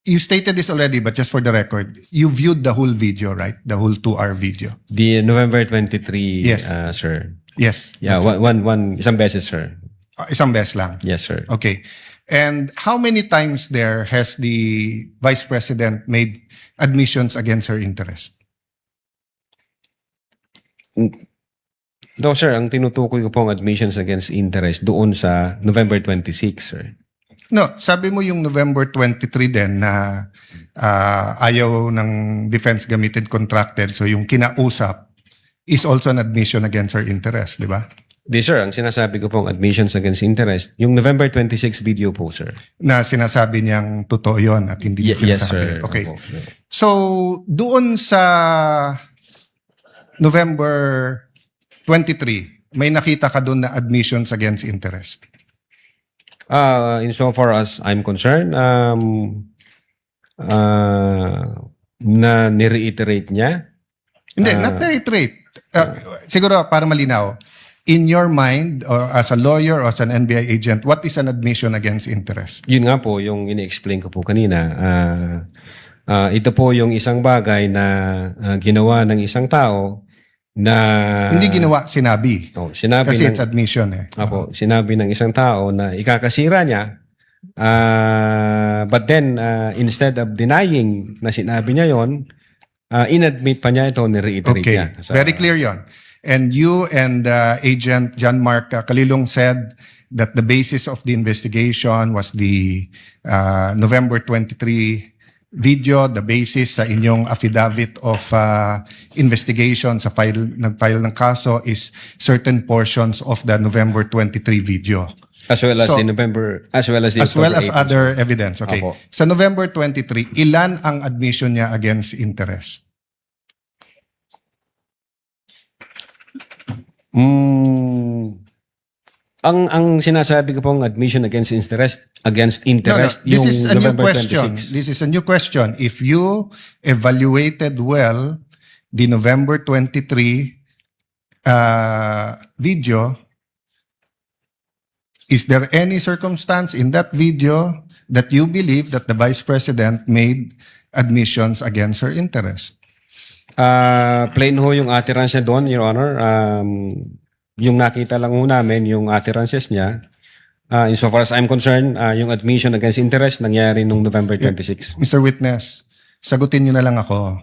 You stated this already, but just for the record, you viewed the whole video, right? The whole 2-hour video. The November 23, Yes. Sir. Yes. Yeah, isang beses, sir. Isang beses lang. Yes, sir. Okay. And how many times there has the Vice President made admissions against her interest? No, sir, ang tinutukoy ko pong admissions against interest doon sa November 26, sir. No, sabi mo yung November 23 din na ayaw ng defense gamitin contracted. So yung kinausap is also an admission against her interest, di ba? Di, sir, ang sinasabi ko pong admissions against interest, yung November 26 video po, sir. Na sinasabi niyang totoo yon at hindi niya Yes, sinasabi. sir. Okay. Opo. So, doon sa November 23, may nakita ka doon na admissions against interest. Insofar as I'm concerned, na nireiterate niya. Hindi, not reiterate. Siguro para malinaw, in your mind, or as a lawyer or as an NBI agent, what is an admission against interest? Yun nga po, yung ini-explain ko po kanina. Ito po yung isang bagay na ginawa ng isang tao na... Hindi ginawa, sinabi. Sinabi Kasi ng, it's admission eh. Apo, sinabi ng isang tao na ikakasira niya, but then instead of denying na sinabi niya yon, inadmit pa niya ito, ni-reiterate Okay, niya. very clear yon. And you and Agent John Mark Kalilong said that the basis of the investigation was the November 23 video, the basis sa inyong affidavit of investigation sa nag-file ng kaso is certain portions of the November 23 video. As well as So, the November, as well as the As well as October 18. other evidence. Okay. Apo. Sa November 23, ilan ang admission niya against interest? Ang sinasabi ko pong admission against interest, This yung is a new November question. 26. This is a new question. If you evaluated well the November 23 video, is there any circumstance in that video that you believe that the Vice President made admissions against her interest? Plain ho yung utterance niya doon, Your Honor. Yung nakita lang ho namin, yung utterances niya. Insofar as I'm concerned, yung admission against interest nangyari nung November 26. Mr. Witness, sagutin niyo na lang ako.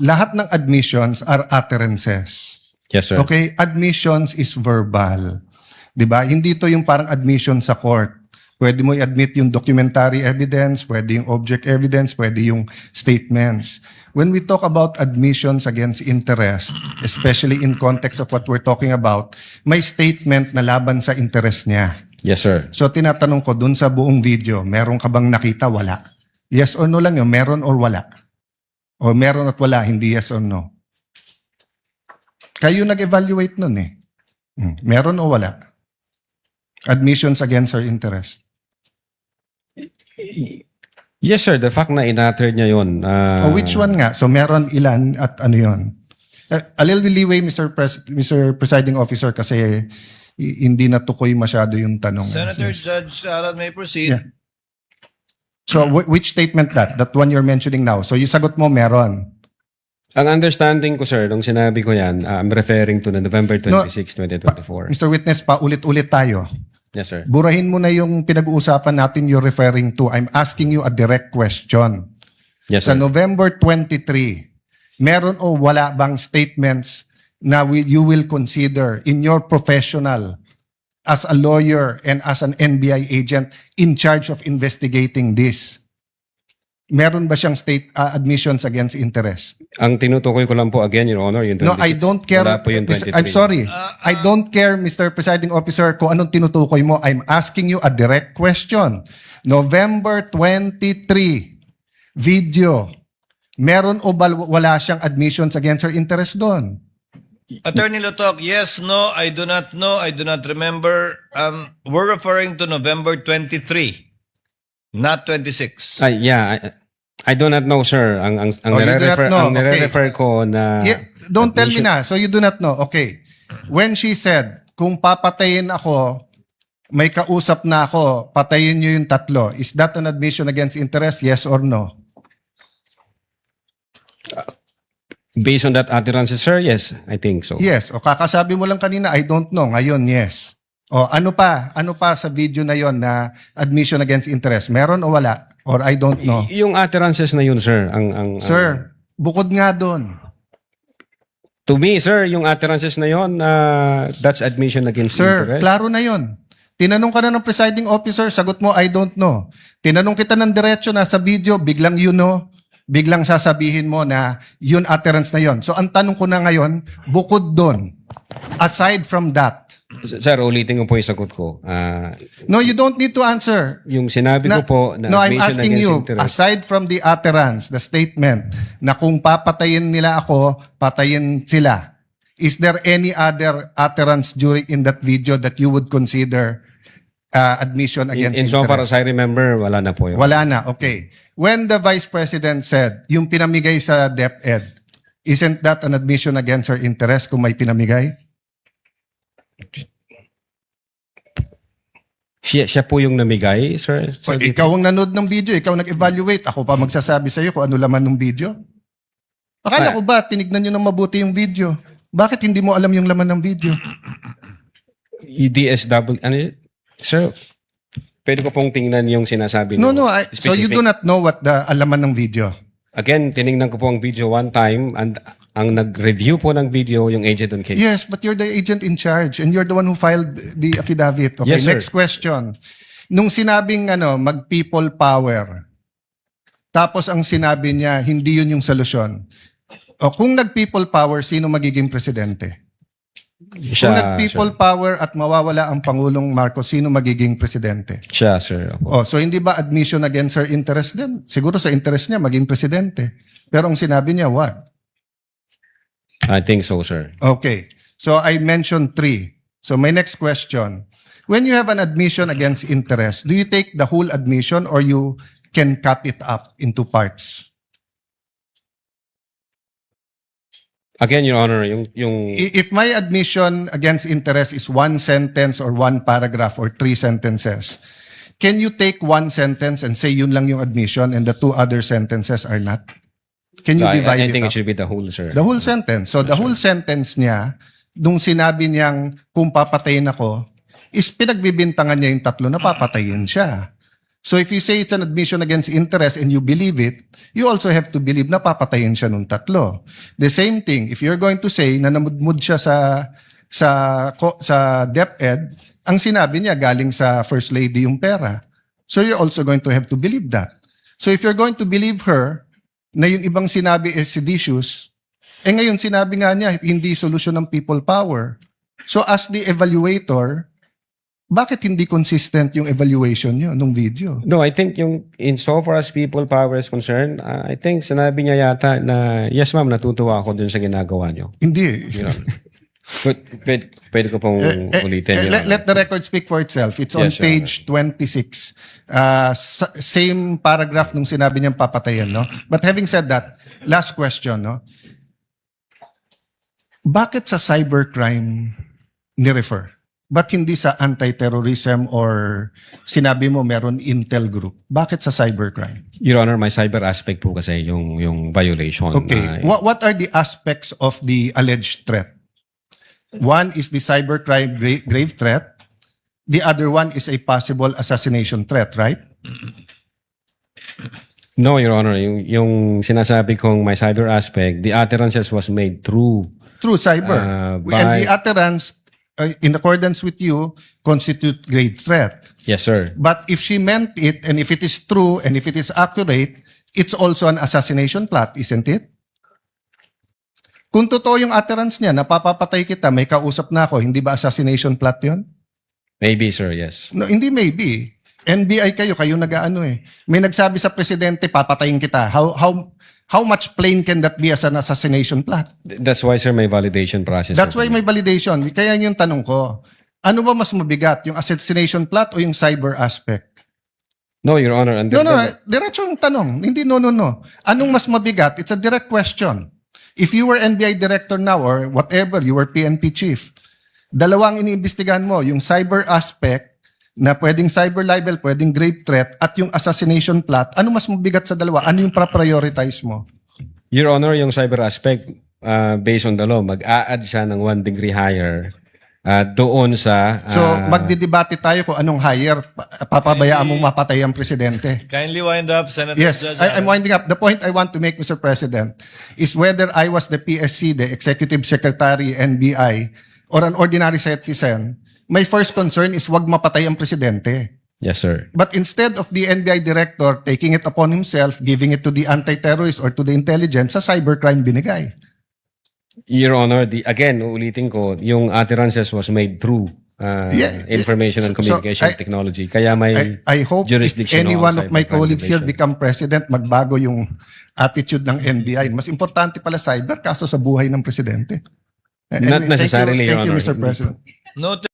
Lahat ng admissions are utterances. Yes, sir. Okay? Admissions is verbal. 'Di ba? Hindi to yung parang admission sa court. Pwede mo i-admit yung documentary evidence, pwede yung object evidence, pwede yung statements. When we talk about admissions against interest, especially in context of what we're talking about, may statement na laban sa interest niya. Yes, sir. So tinatanong ko, dun sa buong video, meron ka bang nakita? Wala. Yes or no lang yun, meron or wala. O meron at wala, hindi yes or no. Kayo nag-evaluate nun eh. Meron o wala? Admissions against her interest. Yes, sir. The fact na in-utter niya yun. O which one nga? So meron ilan at ano yun? A little leeway, Mr. Presiding Officer, kasi hindi natukoy masyado yung tanong. Senator Yes. Judge Aral may proceed. Yeah. So which statement that? That one you're mentioning now. So yung sagot mo meron. Ang understanding ko, sir, nung sinabi ko yan, I'm referring to the November 26, 2024. Mr. Witness, paulit-ulit tayo. Yes, sir. Burahin mo na yung pinag-uusapan natin you're referring to. I'm asking you a direct question. Yes, Sa sir. November 23, meron o wala bang statements na you will consider in your professional as a lawyer and as an NBI agent in charge of investigating this? Meron ba siyang admissions against interest? Ang tinutukoy ko lang po again, Your Honor, yung 26. No, I don't care. Wala po yung 23. I'm sorry. I don't care, Mr. Presiding Officer, kung anong tinutukoy mo. I'm asking you a direct question. November 23, video. Meron o wala siyang admissions against her interest doon? Attorney Lotok, yes, no, I do not know, I do not remember. We're referring to November 23, not 26. I do not know, sir. Ang you do not know. ang nire-refer ko na... Yeah, don't tell me na. So you do not know. Okay. When she said, kung papatayin ako, may kausap na ako, patayin niyo yung tatlo. Is that an admission against interest? Yes or no? Based on that utterances, sir, yes, I think so. Yes. O kakasabi mo lang kanina, I don't know. Ngayon, yes. O ano pa? Ano pa sa video na yon na admission against interest? Meron o wala? Or I don't know? Yung utterances na yun, sir, Sir, bukod nga doon. to me, sir, yung utterances na yun, that's admission against Sir, interest. klaro na yon. Tinanong ka na ng presiding officer, sagot mo, I don't know. Tinanong kita ng diretso na sa video, biglang you know, biglang sasabihin mo na yun utterance na yon. So ang tanong ko na ngayon, bukod doon, aside from that, Sir, ulitin ko po yung sagot ko. no, you don't need to answer. Yung sinabi ko po na No, I'm admission asking against you, interest. aside from the utterance, the statement, na kung papatayin nila ako, patayin sila, is there any other utterance during in that video that you would consider admission against In so far interest? as I remember, wala na po yun. Wala na, okay. When the Vice President said, yung pinamigay sa DepEd, isn't that an admission against her interest kung may pinamigay? Siya po yung namigay, sir? So, ikaw ang nanood ng video, ikaw nag-evaluate, ako pa magsasabi sa iyo kung ano laman ng video? Akala ko ba, tinignan nyo ng mabuti yung video? Bakit hindi mo alam yung laman ng video? DSW, ano yun? Sir, pwede ko pong tingnan yung sinasabi No, niyo. no, so you Specific. do not know what the alaman ng video? Again, tiningnan ko po ang video one time and ang nag-review po ng video yung agent on case. Yes, but you're the agent in charge and you're the one who filed the affidavit. Okay, Yes, sir. next question. Nung sinabing mag-people power, tapos ang sinabi niya, hindi yun yung solusyon. O kung nag-people power, sino magiging presidente? Kung nag-people power at mawawala ang Pangulong Marcos, sino magiging presidente? Siya, sir. Oh, so hindi ba admission against her interest din? Siguro sa interest niya, maging presidente. Pero ang sinabi niya, what? I think so, sir. Okay. So I mentioned 3. So my next question. When you have an admission against interest, do you take the whole admission or you can cut it up into parts? Again, Your Honor, yung If my admission against interest is 1 sentence or 1 paragraph or 3 sentences, can you take 1 sentence and say yun lang yung admission and the 2 other sentences are not? Can you divide I think it it up? should be the whole, sir. The whole sentence. So the whole sentence niya, nung sinabi niyang kung papatayin ako, is pinagbibintangan niya yung 3 na papatayin siya. So if you say it's an admission against interest and you believe it, you also have to believe na papatayin siya nung 3. The same thing, if you're going to say na namudmud siya sa DepEd, ang sinabi niya galing sa First Lady yung pera. So you're also going to have to believe that. So if you're going to believe her na yung ibang sinabi is seditious, ngayon sinabi nga niya hindi solusyon ng people power. So as the evaluator, bakit hindi consistent yung evaluation niyo nung video? No, I think yung in so far as people power is concerned, I think sinabi niya yata na, yes ma'am, natutuwa ako dun sa ginagawa niyo. Hindi. You know? Pwede ko pong ulitin. Your Honor. Let the record speak for itself. It's on Yes, Your page 26. Same paragraph nung sinabi niyang papatayin, no? But having said that, last question, no? Bakit sa cybercrime ni-refer? Ba't hindi sa anti-terrorism or sinabi mo meron intel group? Bakit sa cybercrime? Your Honor, my cyber aspect po kasi yung violation. Okay. What are the aspects of the alleged threat? One is the cybercrime grave threat. The other one is a possible assassination threat, right? No, Your Honor, yung sinasabi kong my cyber aspect, the utterances was made through Through cyber. by- And the utterance, in accordance with you, constitute grave threat. yes, sir. But if she meant it, and if it is true, and if it is accurate, it's also an assassination plot, isn't it? Kung totoo yung utterance niya, napapapatay kita, may kausap na ako, hindi ba assassination plot yun? Maybe, sir, yes. No, hindi maybe. NBI kayo nag-aano eh. May nagsabi sa presidente, papatayin kita. How much plain can that be as an assassination plot? That's why, sir, may validation process. That's why may validation. Kaya yun yung tanong ko. Ano ba mas mabigat, yung assassination plot o yung cyber aspect? No, Your Honor. No, diretso yung tanong. Hindi no. Anong mas mabigat? It's a direct question. If you were NBI director now or whatever, you were PNP chief, dalawang iniimbestigahan mo, yung cyber aspect na pwedeng cyber libel, pwedeng grave threat, at yung assassination plot, ano mas mabigat sa dalawa? Ano yung prioritize mo? Your Honor, yung cyber aspect, based on the law, mag-a-add siya ng 1 degree higher doon sa... So, magdidebate tayo kung anong higher. Papabayaan mong mapatay ang presidente. Kindly wind up, Senator Yes, Judge. I'm winding up. The point I want to make, Mr. President, is whether I was the PSC, the Executive Secretary, NBI, or an ordinary citizen, my first concern is wag mapatay ang presidente. Yes, sir. But instead of the NBI director taking it upon himself, giving it to the anti-terrorist or to the intelligence, sa cybercrime binigay. Your Honor, again, uulitin ko, yung utterances was made through Yeah, information and so communication technology. Kaya may I hope if jurisdiction any on one of my cybercrime colleagues here division. become president, magbago yung attitude ng NBI. Mas importante pala cyber kaso sa buhay ng presidente. Not necessarily, Your Thank you, Honor. Mr. President. Noted.